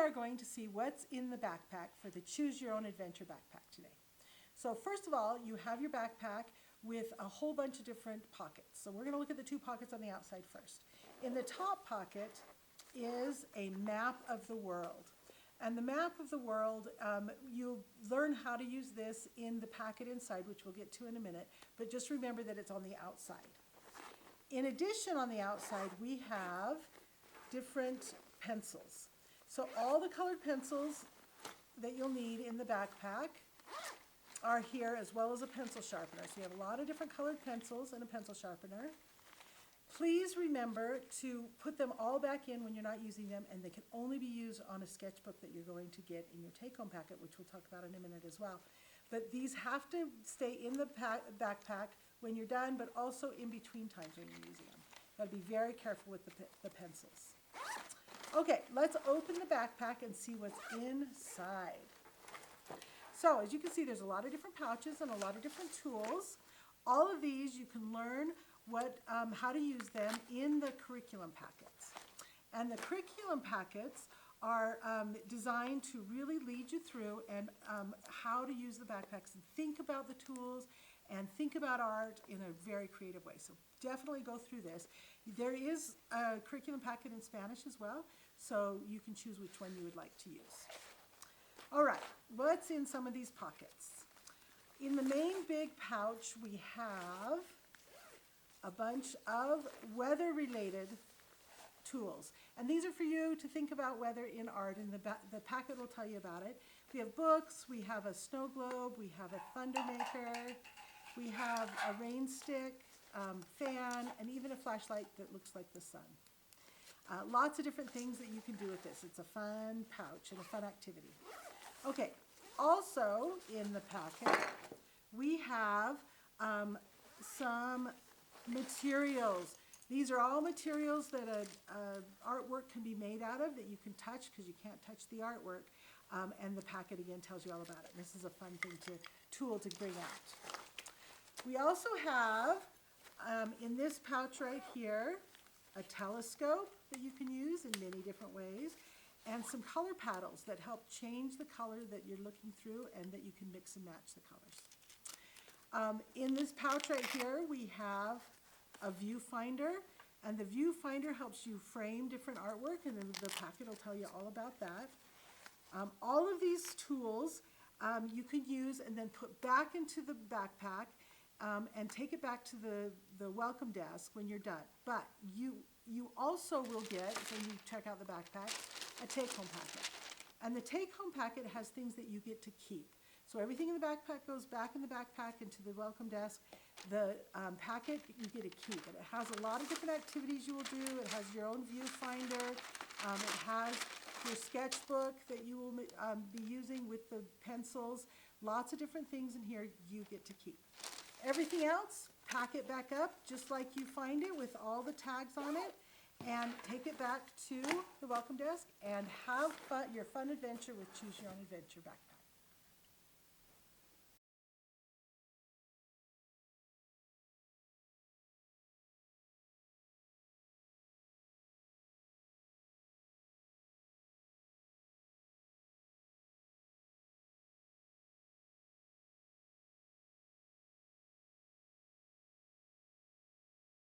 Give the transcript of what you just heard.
are going to see what's in the backpack for the Choose Your Own Adventure backpack today. So first of all, you have your backpack with a whole bunch of different pockets. So we're going to look at the two pockets on the outside first. In the top pocket is a map of the world. And the map of the world, you'll learn how to use this in the packet inside, which we'll get to in a minute, but just remember that it's on the outside. In addition, on the outside, we have different pencils. So all the colored pencils that you'll need in the backpack are here, as well as a pencil sharpener. So you have a lot of different colored pencils and a pencil sharpener. Please remember to put them all back in when you're not using them, and they can only be used on a sketchbook that you're going to get in your take-home packet, which we'll talk about in a minute as well. But these have to stay in the backpack when you're done, but also in between times when you're using them. Got to be very careful with the pencils. Okay, let's open the backpack and see what's inside. So as you can see, there's a lot of different pouches and a lot of different tools. All of these you can learn how to use them in the curriculum packets. And the curriculum packets are designed to really lead you through and how to use the backpacks and think about the tools and think about art in a very creative way. So definitely go through this. There is a curriculum packet in Spanish as well, so you can choose which one you would like to use. All right, what's in some of these pockets? In the main big pouch, we have a bunch of weather-related tools. And these are for you to think about weather in art, and the packet will tell you about it. We have books, we have a snow globe, we have a thunder maker, we have a rain stick, fan, and even a flashlight that looks like the sun. Lots of different things that you can do with this. It's a fun pouch and a fun activity. Okay, also in the packet, we have some materials. These are all materials that artwork can be made out of that you can touch, because you can't touch the artwork. And the packet again tells you all about it. This is a fun tool to bring out. We also have in this pouch right here a telescope that you can use in many different ways, and some color paddles that help change the color that you're looking through and that you can mix and match the colors. In this pouch right here, we have a viewfinder, and the viewfinder helps you frame different artwork, and then the packet will tell you all about that. All of these tools you can use and then put back into the backpack and take it back to the welcome desk when you're done. But you also will get, when you check out the backpack, a take-home packet. And the take-home packet has things that you get to keep. So everything in the backpack goes back in the backpack into the welcome desk. The packet you get to keep. And it has a lot of different activities you will do. It has your own viewfinder. It has your sketchbook that you will be using with the pencils. Lots of different things in here you get to keep. Everything else, pack it back up just like you find it with all the tags on it, and take it back to the welcome desk and have your fun adventure with Choose Your Own Adventure backpack.